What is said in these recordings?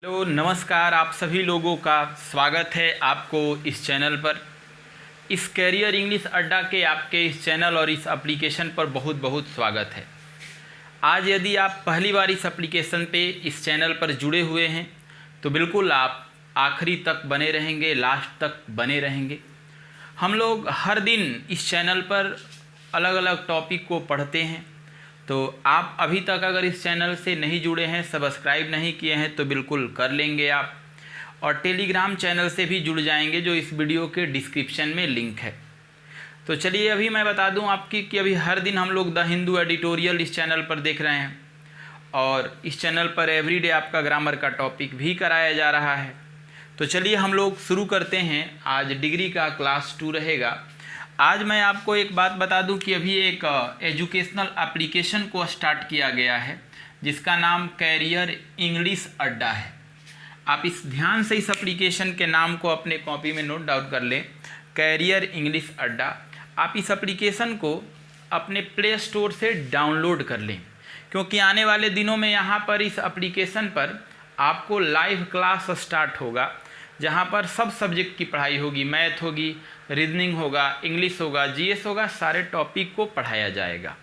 Hello नमस्कार, आप सभी लोगों का स्वागत है आपको इस चैनल पर। इस कैरियर इंग्लिश अड्डा के आपके इस चैनल और इस एप्लीकेशन पर बहुत बहुत स्वागत है। आज यदि आप पहली बार इस एप्लीकेशन पे इस चैनल पर जुड़े हुए हैं तो बिल्कुल आप आखिरी तक बने रहेंगे, लास्ट तक बने रहेंगे। हम लोग हर दिन इस चैनल पर अलग अलग टॉपिक को पढ़ते हैं, तो आप अभी तक अगर इस चैनल से नहीं जुड़े हैं, सब्सक्राइब नहीं किए हैं तो बिल्कुल कर लेंगे आप, और टेलीग्राम चैनल से भी जुड़ जाएंगे जो इस वीडियो के डिस्क्रिप्शन में लिंक है। तो चलिए अभी मैं बता दूं आपकी कि अभी हर दिन हम लोग द हिंदू एडिटोरियल इस चैनल पर देख रहे हैं, और इस चैनल पर एवरीडे आपका ग्रामर का टॉपिक भी कराया जा रहा है। तो चलिए हम लोग शुरू करते हैं। आज डिग्री का क्लास 2 रहेगा। आज मैं आपको एक बात बता दूं कि अभी एक एजुकेशनल एप्लीकेशन को स्टार्ट किया गया है जिसका नाम कैरियर इंग्लिश अड्डा है। आप इस ध्यान से इस एप्लीकेशन के नाम को अपने कॉपी में नोट डाउन कर लें, कैरियर इंग्लिश अड्डा। आप इस एप्लीकेशन को अपने प्ले स्टोर से डाउनलोड कर लें, क्योंकि आने वाले दिनों में यहाँ पर इस एप्लीकेशन पर आपको लाइव क्लास स्टार्ट होगा, जहाँ पर सब सब्जेक्ट की पढ़ाई होगी। मैथ होगी, रीजनिंग होगा, इंग्लिश होगा, जीएस होगा, सारे टॉपिक को पढ़ाया जाएगा।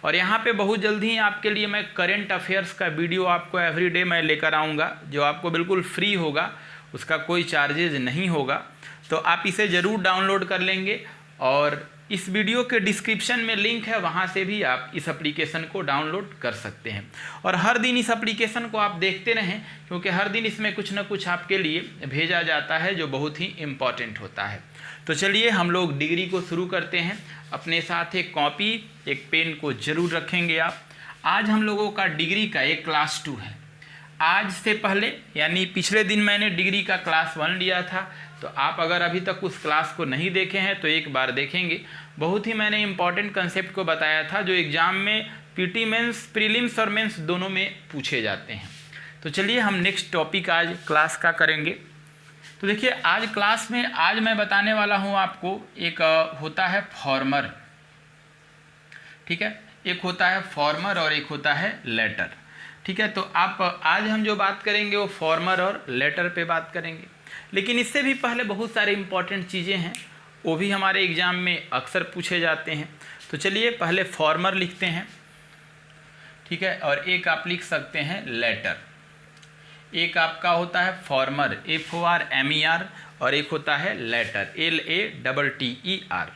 और यहाँ पे बहुत जल्दी ही आपके लिए मैं करेंट अफेयर्स का वीडियो आपको एवरीडे मैं लेकर आऊँगा, जो आपको बिल्कुल फ्री होगा, उसका कोई चार्जेज नहीं होगा। तो आप इसे ज़रूर डाउनलोड कर लेंगे, और इस वीडियो के डिस्क्रिप्शन में लिंक है, वहाँ से भी आप इस एप्लीकेशन को डाउनलोड कर सकते हैं। और हर दिन इस एप्लीकेशन को आप देखते रहें, क्योंकि हर दिन इसमें कुछ ना कुछ आपके लिए भेजा जाता है जो बहुत ही इम्पॉर्टेंट होता है। तो चलिए हम लोग डिग्री को शुरू करते हैं। अपने साथ एक कॉपी, एक पेन को ज़रूर रखेंगे आप। आज हम लोगों का डिग्री का एक क्लास 2 है। आज से पहले यानी पिछले दिन मैंने डिग्री का क्लास 1 लिया था, तो आप अगर अभी तक उस क्लास को नहीं देखे हैं तो एक बार देखेंगे। बहुत ही मैंने इंपॉर्टेंट कंसेप्ट को बताया था जो एग्ज़ाम में पीटी मेंस, प्रीलिम्स और मेंस दोनों में पूछे जाते हैं। तो चलिए हम नेक्स्ट टॉपिक आज क्लास का करेंगे। तो देखिए आज क्लास में आज मैं बताने वाला हूँ आपको, एक होता है फॉर्मर, ठीक है, एक होता है फॉर्मर और एक होता है लेटर, ठीक है। तो आप आज हम जो बात करेंगे वो फॉर्मर और लेटर पे बात करेंगे, लेकिन इससे भी पहले बहुत सारे इंपॉर्टेंट चीज़ें हैं, वो भी हमारे एग्ज़ाम में अक्सर पूछे जाते हैं। तो चलिए पहले फॉर्मर लिखते हैं, ठीक है, और एक आप लिख सकते हैं लेटर। एक आपका होता है फॉर्मर FORMER और एक होता है लेटर LATTER,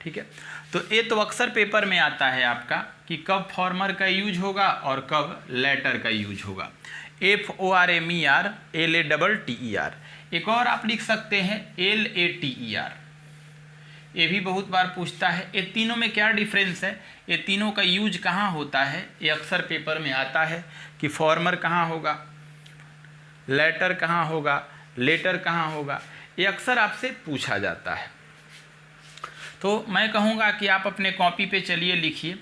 ठीक है। तो ये तो अक्सर पेपर में आता है आपका कि कब फॉर्मर का यूज होगा और कब लेटर का यूज होगा। FORMER LATTER। एक और आप लिख सकते हैं LATER, ये भी बहुत बार पूछता है। ये तीनों में क्या डिफरेंस है, ये तीनों का यूज कहाँ होता है, ये अक्सर पेपर में आता है कि फॉर्मर कहाँ होगा, लेटर कहाँ होगा, लेटर कहाँ होगा, ये अक्सर आपसे पूछा जाता है। तो मैं कहूँगा कि आप अपने कॉपी पे चलिए लिखिए।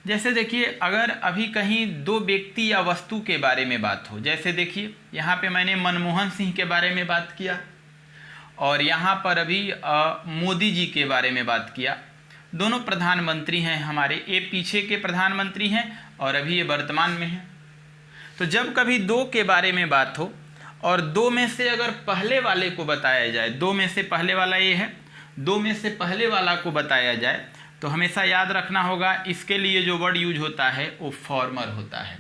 जैसे देखिए अगर अभी कहीं दो व्यक्ति या वस्तु के बारे में बात हो, जैसे देखिए यहाँ पे मैंने मनमोहन सिंह के बारे में बात किया और यहाँ पर अभी मोदी जी के बारे में बात किया। दोनों प्रधानमंत्री हैं हमारे, ये पीछे के प्रधानमंत्री हैं और अभी ये वर्तमान में हैं। तो जब कभी दो के बारे में बात हो और दो में से अगर पहले वाले को बताया जाए, दो में से पहले वाला ये है, दो में से पहले वाला को बताया जाए, तो हमेशा याद रखना होगा इसके लिए जो वर्ड यूज होता है वो फॉर्मर होता है।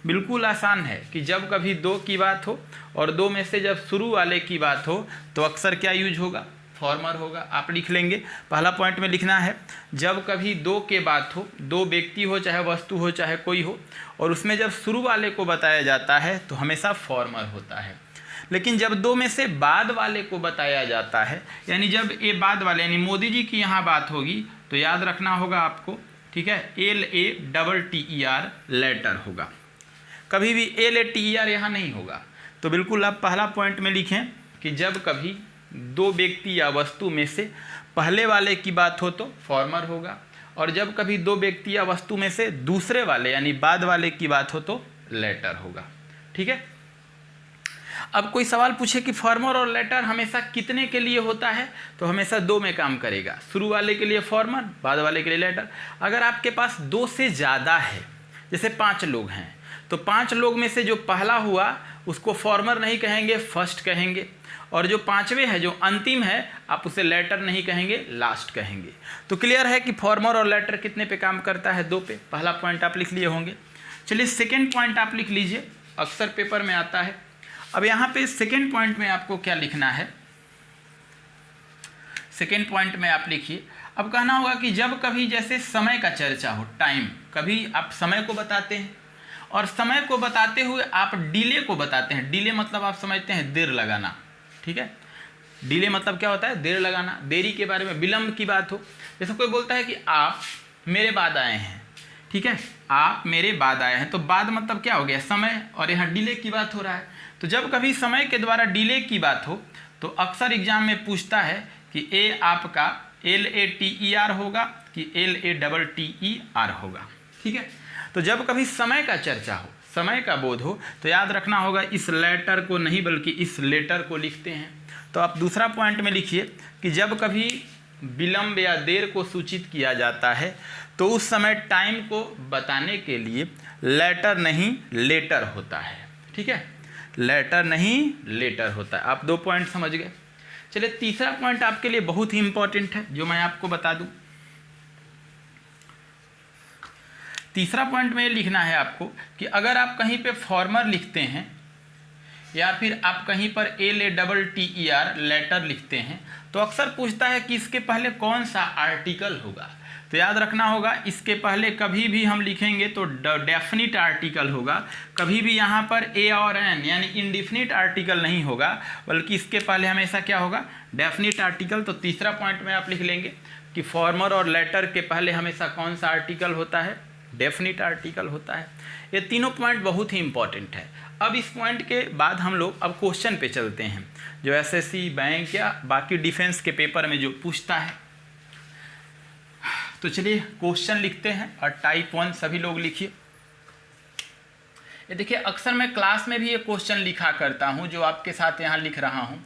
बिल्कुल आसान है कि जब कभी दो की बात हो और दो में से जब शुरू वाले की बात हो तो अक्सर क्या यूज होगा, फॉर्मर होगा। आप लिख लेंगे, पहला पॉइंट में लिखना है, जब कभी दो के बात हो, दो व्यक्ति हो चाहे वस्तु हो चाहे कोई हो, और उसमें जब शुरू वाले को बताया जाता है तो हमेशा फॉर्मर होता है। लेकिन जब दो में से बाद वाले को बताया जाता है, यानी जब ये बाद वाले यानी मोदी जी की यहाँ बात होगी तो याद रखना होगा आपको, ठीक है, LATTER लेटर होगा। कभी भी LATER यहाँ नहीं होगा। तो बिल्कुल आप पहला पॉइंट में लिखें कि जब कभी दो व्यक्ति या वस्तु में से पहले वाले की बात हो तो फॉर्मर होगा, और जब कभी दो व्यक्ति या वस्तु में से दूसरे वाले यानी बाद वाले की बात हो तो लेटर होगा, ठीक है। अब कोई सवाल पूछे कि फॉर्मर और लेटर हमेशा कितने के लिए होता है, तो हमेशा दो में काम करेगा, शुरू वाले के लिए फॉर्मर, बाद वाले के लिए लेटर। अगर आपके पास दो से ज़्यादा है, जैसे 5 लोग हैं, तो 5 लोग में से जो पहला हुआ उसको फॉर्मर नहीं कहेंगे, फर्स्ट कहेंगे, और जो 5वें है जो अंतिम है आप उसे लेटर नहीं कहेंगे, लास्ट कहेंगे। तो क्लियर है कि फॉर्मर और लेटर कितने पे काम करता है? 2 पे। पहला पॉइंट आप लिख लिए होंगे। चलिए सेकेंड पॉइंट आप लिख लीजिए, अक्सर पेपर में आता है। अब यहाँ पे सेकेंड पॉइंट में आपको क्या लिखना है? सेकेंड पॉइंट में आप लिखिए, अब कहना होगा कि जब कभी जैसे समय का चर्चा हो, टाइम, कभी आप समय को बताते हैं और समय को बताते हुए आप डिले को बताते हैं। डिले मतलब आप समझते हैं देर लगाना, ठीक है। डिले मतलब क्या होता है? देर लगाना, देरी के बारे में, विलंब की बात हो। जैसे कोई बोलता है कि आप मेरे बाद आए हैं, ठीक है, आप मेरे बाद आए हैं, तो बाद मतलब क्या हो गया? समय, और यहाँ डिले की बात हो रहा है। तो जब कभी समय के द्वारा डिले की बात हो तो अक्सर एग्जाम में पूछता है कि ए आपका LATER होगा कि LATTER होगा, ठीक है। तो जब कभी समय का चर्चा हो, समय का बोध हो, तो याद रखना होगा इस लेटर को नहीं बल्कि इस लेटर को लिखते हैं। तो आप दूसरा पॉइंट में लिखिए कि जब कभी विलंब या देर को सूचित किया जाता है तो उस समय टाइम को बताने के लिए लेटर नहीं लेटर होता है, ठीक है। लेटर नहीं लेटर होता है। आप 2 पॉइंट समझ गए। चलिए तीसरा पॉइंट आपके लिए बहुत ही इंपॉर्टेंट है जो मैं आपको बता दूं। तीसरा पॉइंट में लिखना है आपको कि अगर आप कहीं पे फॉर्मर लिखते हैं या फिर आप कहीं पर LATTER लेटर लिखते हैं तो अक्सर पूछता है कि इसके पहले कौन सा आर्टिकल होगा। तो याद रखना होगा इसके पहले कभी भी हम लिखेंगे तो डेफिनिट आर्टिकल होगा, कभी भी यहाँ पर ए और एन यानी इंडिफिनिट आर्टिकल नहीं होगा, बल्कि इसके पहले हमेशा क्या होगा? Definite article. तो तीसरा पॉइंट में आप लिख लेंगे कि फॉर्मर और लेटर के पहले हमेशा कौन सा आर्टिकल होता है? डेफिनिट आर्टिकल होता है। ये तीनों पॉइंट बहुत ही इंपॉर्टेंट है। अब इस पॉइंट के बाद हम लोग अब क्वेश्चन पे चलते हैं जो SSC, बैंक या बाकी डिफेंस के पेपर में जो पूछता है। तो चलिए क्वेश्चन लिखते हैं और टाइप 1 सभी लोग लिखिए। ये देखिए अक्सर मैं क्लास में भी ये क्वेश्चन लिखा करता हूँ जो आपके साथ यहाँ लिख रहा हूँ,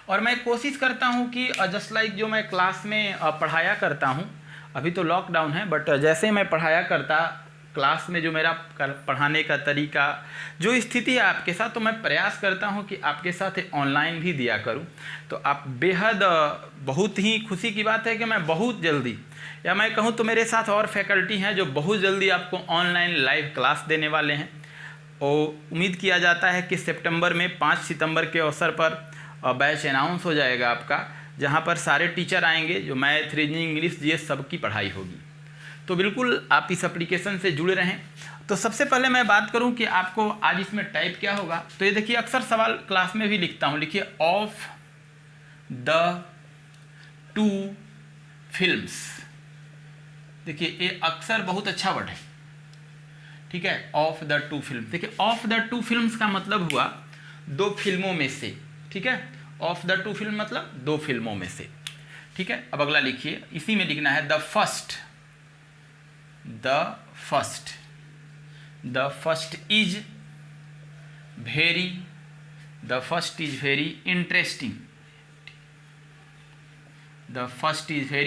और मैं कोशिश करता हूँ कि जस्ट लाइक जो मैं क्लास में पढ़ाया करता हूँ, अभी तो लॉकडाउन है बट जैसे मैं पढ़ाया करता क्लास में जो मेरा पढ़ाने का तरीका, जो स्थिति है आपके साथ, तो मैं प्रयास करता हूं कि आपके साथ ऑनलाइन भी दिया करूं। तो आप बेहद बहुत ही खुशी की बात है कि मैं बहुत जल्दी, या मैं कहूं तो मेरे साथ और फैकल्टी हैं जो बहुत जल्दी आपको ऑनलाइन लाइव क्लास देने वाले हैं। और उम्मीद किया जाता है कि सितंबर में 5 सितंबर के अवसर पर बैच अनाउंस हो जाएगा आपका, जहाँ पर सारे टीचर आएंगे, जो मैथ, रीजनिंग, इंग्लिश, GS सबकी पढ़ाई होगी। तो बिल्कुल आप इस एप्लीकेशन से जुड़े रहें। तो सबसे पहले मैं बात करूं कि आपको आज इसमें टाइप क्या होगा। तो ये देखिए अक्सर सवाल क्लास में भी लिखता हूं, लिखिए ऑफ द 2 फिल्म्स। देखिए ये अक्सर बहुत अच्छा वर्ड है, ठीक है, ऑफ द 2 फिल्म। देखिए ऑफ द 2 फिल्म्स का मतलब हुआ 2 फिल्मों में से, ठीक है। ऑफ द 2 फिल्म मतलब 2 फिल्मों में से, ठीक है। अब अगला लिखिए, इसी में लिखना है the first is very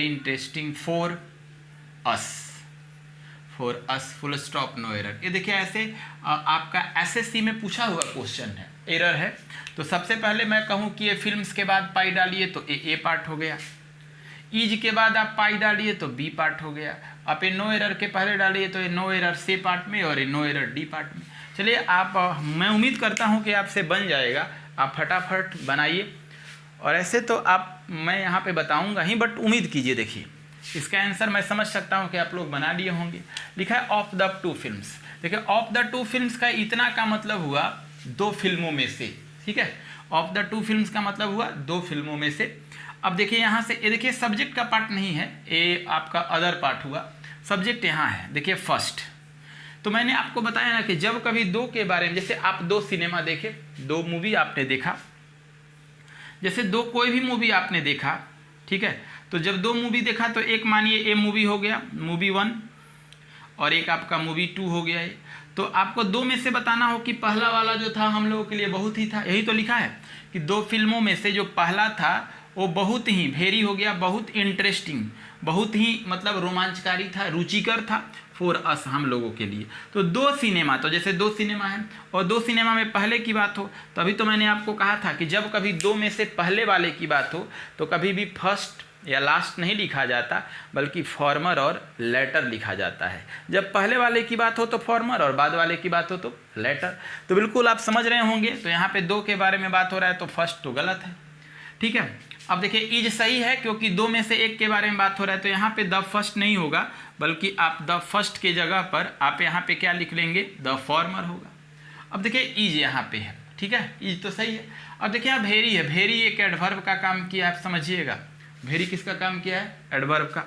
interesting, for us full stop no error. ये देखिए ऐसे आपका SSC में पूछा हुआ क्वेश्चन है, एरर है। तो सबसे पहले मैं कहूँ कि ये फिल्म्स के बाद पाई डालिए तो ए पार्ट हो गया, ईज के बाद आप पाई डालिए तो बी पार्ट हो गया, आप ये नो एरर के पहले डालिए तो ये नो एरर सी पार्ट में और ये नो एरर डी पार्ट में। चलिए आप मैं उम्मीद करता हूँ कि आपसे बन जाएगा, आप फटाफट बनाइए। और ऐसे तो आप मैं यहाँ पे बताऊँगा ही, बट उम्मीद कीजिए। देखिए इसका आंसर मैं समझ सकता हूँ कि आप लोग बना लिए होंगे। लिखा है ऑफ द 2 फिल्म्स। देखिए ऑफ द 2 फिल्म्स का इतना का मतलब हुआ 2 फिल्मों में से, ठीक है। ऑफ द 2 फिल्म्स का मतलब हुआ 2 फिल्मों में से। अब देखिए यहाँ से ये देखिए सब्जेक्ट का पार्ट नहीं है, ये आपका अदर पार्ट हुआ, सब्जेक्ट यहाँ है। देखिए फर्स्ट, तो मैंने आपको बताया ना कि जब कभी 2 के बारे में, जैसे आप 2 सिनेमा देखे, 2 मूवी आपने देखा, जैसे 2 कोई भी मूवी आपने देखा, ठीक है। तो जब 2 मूवी देखा तो एक मानिए ए मूवी हो गया, मूवी 1, और एक आपका मूवी 2 हो गया है। तो आपको 2 में से बताना हो कि पहला वाला जो था हम लोगों के लिए बहुत ही था, यही तो लिखा है कि 2 फिल्मों में से जो पहला था वो बहुत ही वेरी हो गया, बहुत इंटरेस्टिंग, बहुत ही मतलब रोमांचकारी था, रुचिकर था फॉर अस, हम लोगों के लिए। तो 2 सिनेमा, तो जैसे 2 सिनेमा है और 2 सिनेमा में पहले की बात हो, तभी तो मैंने आपको कहा था कि जब कभी 2 में से पहले वाले की बात हो तो कभी भी फर्स्ट या लास्ट नहीं लिखा जाता, बल्कि फॉर्मर और लेटर लिखा जाता है। जब पहले वाले की बात हो तो फॉर्मर और बाद वाले की बात हो तो लेटर। तो बिल्कुल आप समझ रहे होंगे। तो यहाँ पे 2 के बारे में बात हो रहा है तो फर्स्ट तो गलत है, ठीक है। अब देखिए इज सही है क्योंकि 2 में से 1 के बारे में बात हो रहा है, तो यहाँ पे द फर्स्ट नहीं होगा, बल्कि आप द फर्स्ट के जगह पर आप यहाँ पे क्या लिख लेंगे, द फॉर्मर होगा। अब देखिए इज यहाँ पे है, ठीक है, इज तो सही है। अब देखिए यहाँ वेरी है, वेरी एक एडवर्ब का काम किया, आप समझिएगा। वेरी किसका काम किया है, एडवर्ब का।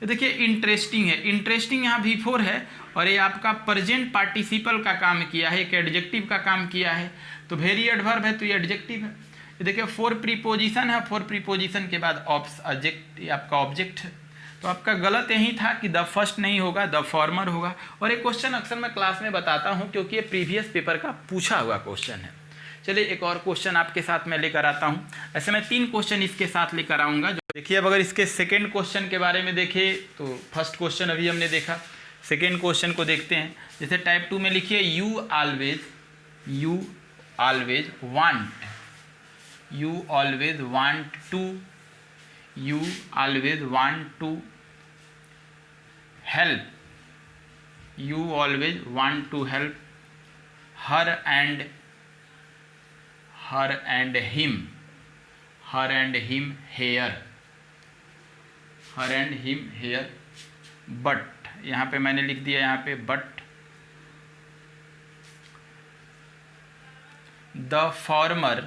देखिए इंटरेस्टिंग है, इंटरेस्टिंग यहाँ V4 है और ये आपका प्रेजेंट पार्टिसिपल का काम किया है, एक एडजेक्टिव का काम किया है। तो वेरी एडवर्ब है तो ये एडजेक्टिव है। देखिए 4 प्रीपोजिशन है, 4 प्रीपोजिशन के बाद आपका ऑब्जेक्ट है। तो आपका गलत यही था कि द फर्स्ट नहीं होगा, द फॉर्मर होगा। और एक क्वेश्चन अक्सर मैं क्लास में बताता हूँ क्योंकि ये प्रीवियस पेपर का पूछा हुआ क्वेश्चन है। चलिए एक और क्वेश्चन आपके साथ मैं लेकर आता हूँ। ऐसे मैं 3 क्वेश्चन इसके साथ लेकर आऊँगा। जो देखिए अब अगर इसके सेकेंड क्वेश्चन के बारे में देखें तो फर्स्ट क्वेश्चन अभी हमने देखा, सेकेंड क्वेश्चन को देखते हैं। जैसे टाइप 2 में लिखिए you always want to help her and him here but यहाँ पे मैंने लिख दिया यहाँ पे but the former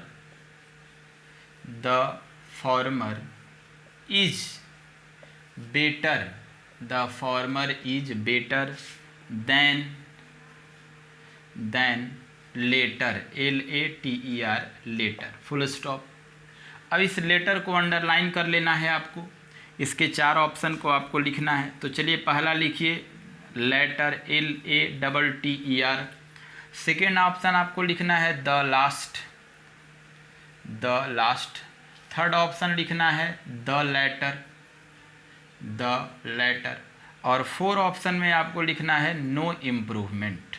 is better than later, LATER later, full stop. अब इस लेटर को अंडरलाइन कर लेना है आपको, इसके 4 ऑप्शन को आपको लिखना है। तो चलिए पहला लिखिए लेटर, LATTER। सेकेंड ऑप्शन आपको लिखना है द लास्ट। थर्ड ऑप्शन लिखना है द लेटर। और 4 ऑप्शन में आपको लिखना है नो इम्प्रूवमेंट।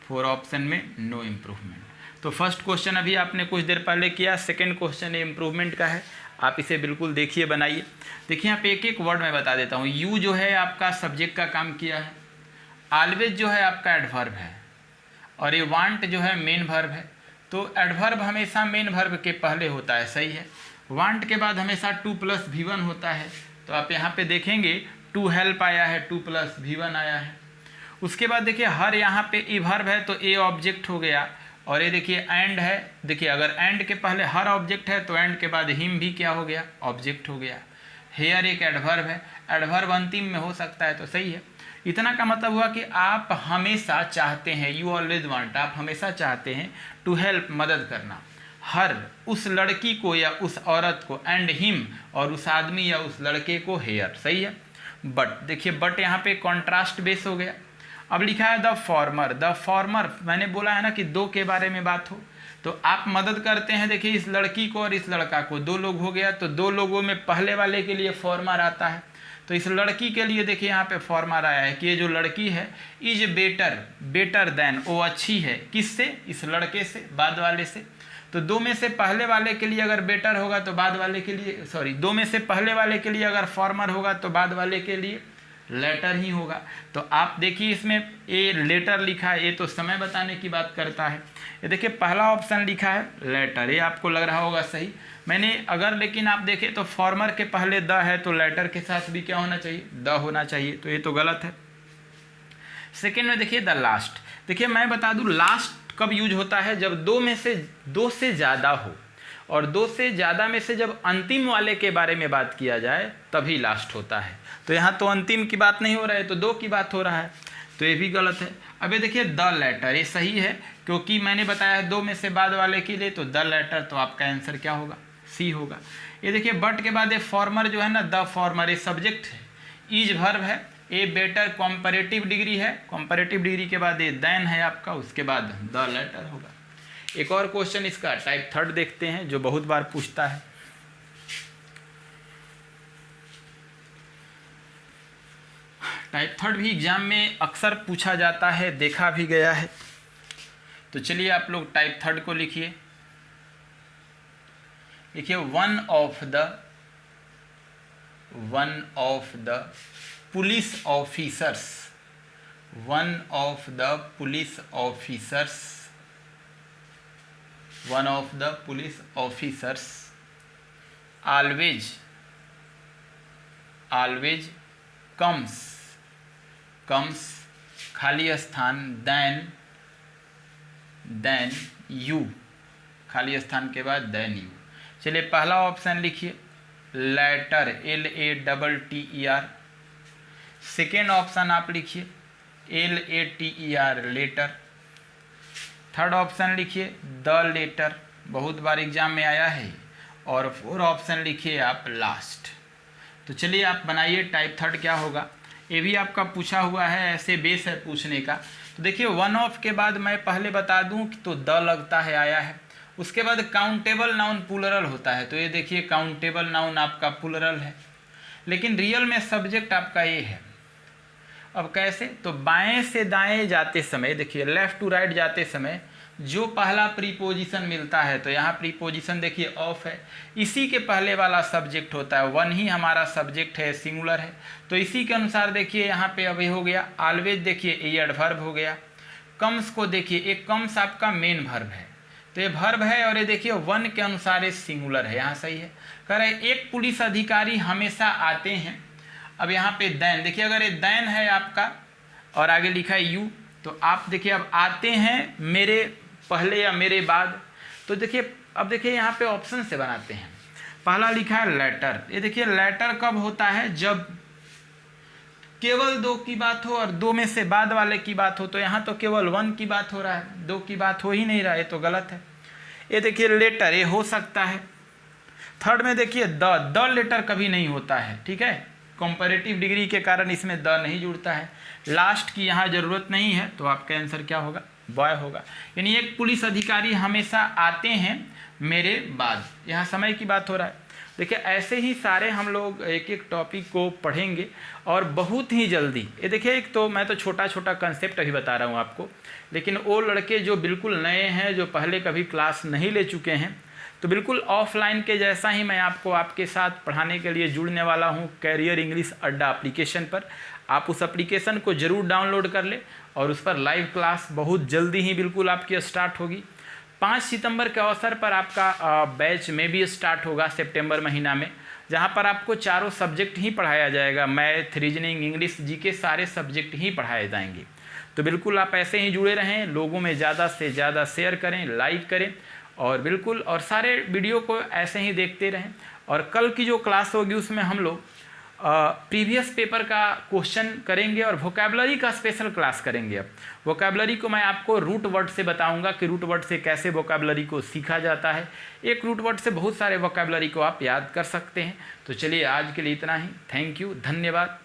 4 ऑप्शन में नो इम्प्रूवमेंट। तो फर्स्ट क्वेश्चन अभी आपने कुछ देर पहले किया, सेकंड क्वेश्चन इम्प्रूवमेंट का है। आप इसे बिल्कुल देखिए, बनाइए। देखिए यहाँ पे एक एक वर्ड मैं बता देता हूँ। यू जो है आपका सब्जेक्ट का काम किया है, ऑलवेज जो है आपका एडवर्ब है, और ये वांट जो है मेन वर्ब है। तो एडवर्ब हमेशा मेन वर्ब के पहले होता है, सही है। वांट के बाद हमेशा 2 + V1 होता है। तो आप यहाँ पे देखेंगे टू हेल्प आया है, 2 + V1 आया है। उसके बाद देखिए हर यहाँ पे ए वर्ब है तो ए ऑब्जेक्ट हो गया, और ये देखिए एंड है। देखिए अगर एंड के पहले हर ऑब्जेक्ट है तो एंड के बाद हिम भी क्या हो गया, ऑब्जेक्ट हो गया। हेयर एक एडवर्ब है, एडवर्ब अंतिम में हो सकता है तो सही है। इतना का मतलब हुआ कि आप हमेशा चाहते हैं, यू ऑलवेज वांट, आप हमेशा चाहते हैं टू हेल्प, मदद करना, हर उस लड़की को या उस औरत को, एंड हिम और उस आदमी या उस लड़के को, हेयर, सही है। बट देखिए बट यहाँ पे कॉन्ट्रास्ट बेस हो गया। अब लिखा है द फॉर्मर, मैंने बोला है ना कि 2 के बारे में बात हो तो आप मदद करते हैं। देखिए इस लड़की को और इस लड़का को, 2 लोग हो गया, तो 2 लोगों में पहले वाले के लिए फॉर्मर आता है। तो इस लड़की के लिए देखिए यहाँ पे फॉर्मर आया है कि ये जो लड़की है इज बेटर देन, वो अच्छी है, किससे, इस लड़के से, बाद वाले से। तो 2 में से पहले वाले के लिए अगर बेटर होगा तो बाद वाले के लिए, 2 में से पहले वाले के लिए अगर फॉर्मर होगा तो बाद वाले के लिए लेटर ही होगा। तो आप देखिए इसमें ए लेटर लिखा है, ये तो समय बताने की बात करता है। ये देखिए पहला ऑप्शन लिखा है लेटर, ये आपको लग रहा होगा सही। मैंने अगर लेकिन आप देखें तो फॉर्मर के पहले द है तो लेटर के साथ भी क्या होना चाहिए, द होना चाहिए, तो ये तो गलत है। सेकेंड में देखिए द लास्ट। देखिए मैं बता दूं लास्ट कब यूज होता है, जब 2 से ज़्यादा हो, और 2 से ज़्यादा में से जब अंतिम वाले के बारे में बात किया जाए तभी लास्ट होता है। तो यहाँ तो अंतिम की बात नहीं हो रहा है, तो 2 की बात हो रहा है, तो ये भी गलत है। अब ये देखिए द लेटर, ये सही है क्योंकि मैंने बताया 2 में से बाद वाले के लिए, तो द लेटर, तो आपका आंसर क्या होगा, सी होगा। ये देखिए बट के बाद ये फॉर्मर जो है ना, द फॉर्मर, ये सब्जेक्ट है, इज वर्ब है, ए बेटर कंपैरेटिव डिग्री है, कंपैरेटिव डिग्री के बाद ये देन है आपका, उसके बाद द लेटर होगा। एक और क्वेश्चन इसका टाइप 3 देखते हैं जो बहुत बार पूछता है। टाइप थर्ड भी एग्जाम में अक्सर पूछा जाता है, देखा भी गया है। तो चलिए आप लोग टाइप थर्ड को लिखिए। देखिए one of the police officers, one of the police officers always comes खाली स्थान देन यू, खाली स्थान के बाद देन यू। चलिए पहला ऑप्शन लिखिए लेटर, LATTER। सेकेंड ऑप्शन आप लिखिए LATER लेटर। थर्ड ऑप्शन लिखिए द लेटर, बहुत बार एग्जाम में आया है। और फोर्थ ऑप्शन लिखिए आप लास्ट। तो चलिए आप बनाइए टाइप थर्ड क्या होगा। ये भी आपका पूछा हुआ है, ऐसे बेस है पूछने का। तो देखिए वन ऑफ के बाद मैं पहले बता दूं कि तो द लगता है आया है। उसके बाद काउंटेबल नाउन प्लूरल होता है, तो ये देखिए काउंटेबल नाउन आपका प्लूरल है, लेकिन रियल में सब्जेक्ट आपका ये है। अब कैसे, तो बाएं से दाएं जाते समय देखिए लेफ्ट टू राइट जाते समय जो पहला प्रीपोजिशन मिलता है, तो यहाँ प्रीपोजिशन देखिए ऑफ है, इसी के पहले वाला सब्जेक्ट होता है। वन ही हमारा सब्जेक्ट है, सिंगुलर है, तो इसी के अनुसार देखिए यहाँ पे अभी हो गया ऑलवेज, देखिए ये एडवर्ब हो गया। कम्स को देखिए, एक कम्स आपका मेन वर्ब है, तो ये वर्ब है, और ये देखिए वन के अनुसार ये सिंगुलर है, यहाँ सही है। कह रहे एक पुलिस अधिकारी हमेशा आते हैं। अब यहाँ पे दैन, देखिए अगर ये दैन है आपका और आगे लिखा है यू, तो आप देखिए अब आते हैं मेरे पहले या मेरे बाद, तो देखिए अब देखिए यहाँ पे ऑप्शन से बनाते हैं। पहला लिखा है लेटर, ये देखिए लेटर कब होता है, जब केवल दो की बात हो और दो में से बाद वाले की बात हो। तो यहाँ तो केवल वन की बात हो रहा है, दो की बात हो ही नहीं रहा है, तो गलत है। ये देखिए लेटर, ये हो सकता है। थर्ड में देखिए द लेटर कभी नहीं होता है, ठीक है, कंपैरेटिव डिग्री के कारण इसमें द नहीं जुड़ता है। लास्ट की यहाँ जरूरत नहीं है, तो आपका आंसर क्या होगा, बॉय होगा। यानी एक पुलिस अधिकारी हमेशा आते हैं मेरे बाद, यहाँ समय की बात हो रहा है। देखिए ऐसे ही सारे हम लोग एक एक टॉपिक को पढ़ेंगे और बहुत ही जल्दी। ये देखिए एक तो मैं तो छोटा छोटा कंसेप्ट अभी बता रहा हूँ आपको, लेकिन वो लड़के जो बिल्कुल नए हैं, जो पहले कभी क्लास नहीं ले चुके हैं, तो बिल्कुल ऑफलाइन के जैसा ही मैं आपको आपके साथ पढ़ाने के लिए जुड़ने वाला हूँ कैरियर इंग्लिश अड्डा एप्लीकेशन पर। आप उस एप्लीकेशन को ज़रूर डाउनलोड कर ले और उस पर लाइव क्लास बहुत जल्दी ही बिल्कुल आपकी स्टार्ट होगी। 5 सितंबर के अवसर पर आपका बैच में भी स्टार्ट होगा सितंबर महीना में, जहाँ पर आपको चारों सब्जेक्ट ही पढ़ाया जाएगा, मैथ, रीजनिंग, इंग्लिश, जीके सारे सब्जेक्ट ही पढ़ाए जाएंगे। तो बिल्कुल आप ऐसे ही जुड़े रहें, लोगों में ज़्यादा से ज़्यादा शेयर करें, लाइक करें, और बिल्कुल और सारे वीडियो को ऐसे ही देखते रहें। और कल की जो क्लास होगी उसमें हम लोग प्रीवियस पेपर का क्वेश्चन करेंगे और वोकैबुलरी का स्पेशल क्लास करेंगे। अब वोकैबुलरी को मैं आपको रूट वर्ड से बताऊंगा कि रूट वर्ड से कैसे वोकैबुलरी को सीखा जाता है। एक रूट वर्ड से बहुत सारे वोकैबुलरी को आप याद कर सकते हैं। तो चलिए आज के लिए इतना ही। थैंक यू, धन्यवाद।